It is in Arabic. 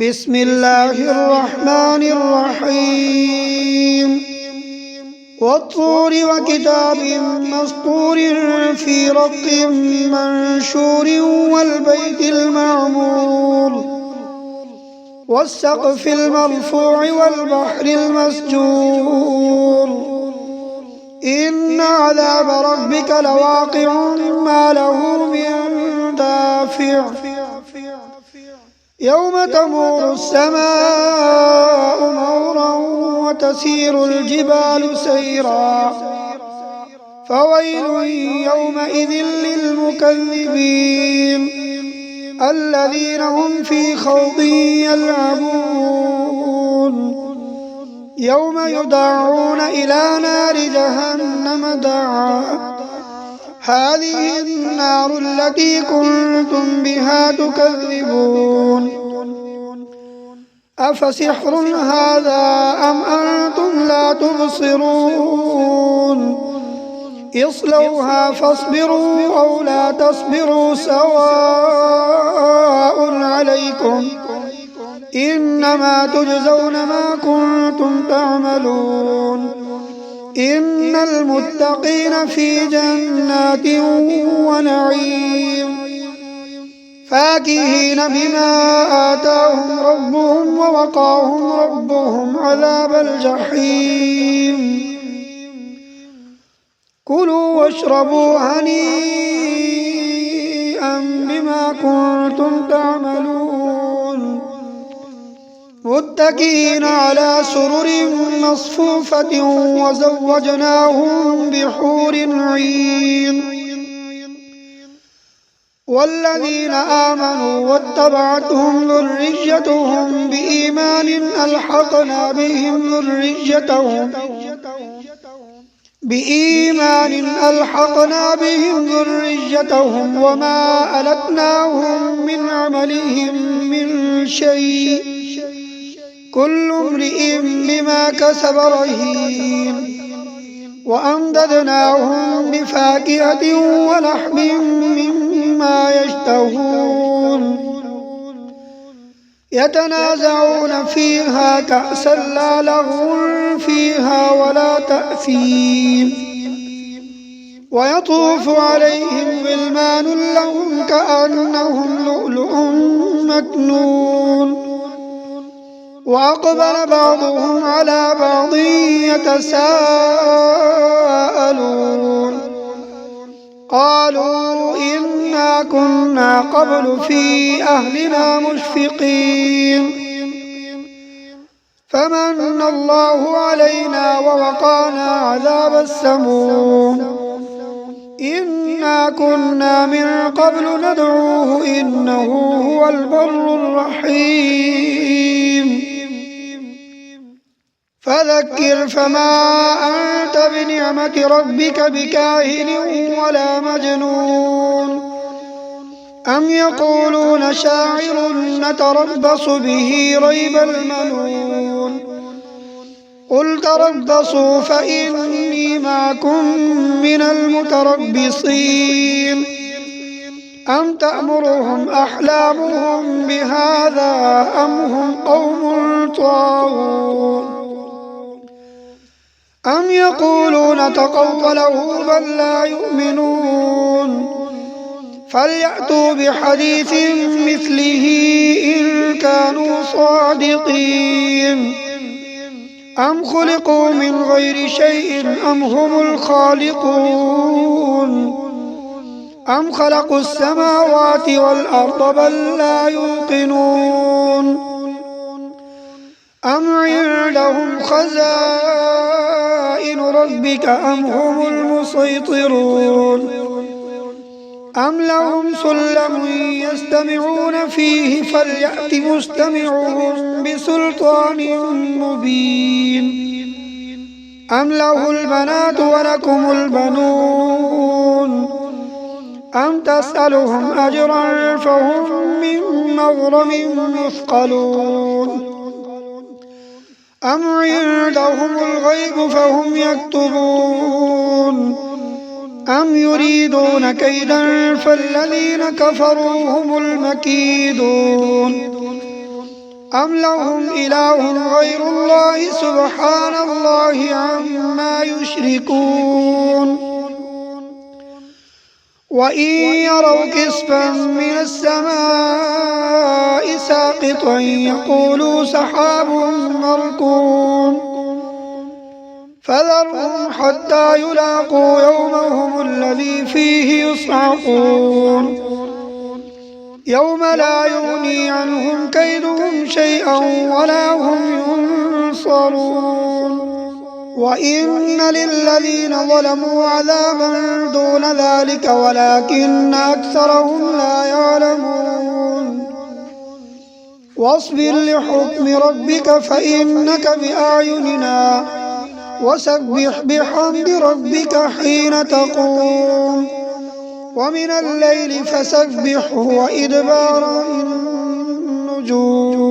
بسم الله الرحمن الرحيم والطور وكتاب مسطور في رق منشور والبيت المعمور والسقف المرفوع والبحر المسجور إن عذاب ربك لواقع ما له من دافع يوم تمور السماء مورا وتسير الجبال سيرا فويل يومئذ للمكذبين الذين هم في خوض يلعبون يوم يدعون إلى نار جهنم دعا هذه النار التي كنتم بها تكذبون أفسحر هذا أم أنتم لا تبصرون اصلوها فاصبروا أو لا تصبروا سواء عليكم إنما تجزون ما كنتم تعملون إن المتقين في جنات ونعيم فاكهين بما آتاهم ربهم ووقاهم ربهم عذاب الجحيم كلوا واشربوا هنيئا بما كنتم تعملون متكئين على سرر مصفوفة وزوجناهم بحور عين والذين آمنوا واتبعتهم ذريتهم بإيمان ألحقنا بهم ذريتهم وما ألتناهم من عملهم من شيء كل امرئ بما كسب رهين وأمددناهم بفاكهة ولحم مما يشتهون يتنازعون فيها كأسا لا لغو فيها ولا تأثيم ويطوف عليهم غلمان لهم كأنهم لؤلؤ مكنون وأقبل بعضهم على بعض يتساءلون قالوا إنا كنا قبل في أهلنا مشفقين فمن الله علينا ووقانا عذاب السموم إنا كنا من قبل ندعوه إنه هو البر الرحيم فذكر فما أنت بنعمة ربك بكاهن ولا مجنون أم يقولون شاعر نتربص به ريب المنون قل تربصوا فإني معكم من المتربصين أم تأمرهم أحلامهم بهذا أم هم قوم طاغون أم يقولون تقوله بل لا يؤمنون فليأتوا بحديث مثله إن كانوا صادقين أم خلقوا من غير شيء أم هم الخالقون أم خلقوا السماوات والأرض بل لا يوقنون أم عندهم خزائن ربك أم هم المسيطرون أم لهم سلم يستمعون فيه فليأت مستمعهم بسلطان مبين أم له البنات ولكم البنون أم تسألهم أجرا فهم من مغرم مثقلون أم عندهم الغيب فهم يكتبون أم يريدون كيدا فالذين كفروا هم المكيدون أم لهم إله غير الله سبحان الله عما يشركون وإن يروا كسفا من السماء ساقطا يقولوا سحاب مركوم فذرهم حتى يلاقوا يومهم الذي فيه يصعقون يوم لا يغني عنهم كيدهم شيئا ولا هم ينصرون وإن للذين ظلموا عذابا دون ذلك ولكن أكثرهم لا يعلمون واصبر لحكم ربك فإنك بأعيننا وسبح بحمد ربك حين تقوم ومن الليل فسبحه وإدبار النجوم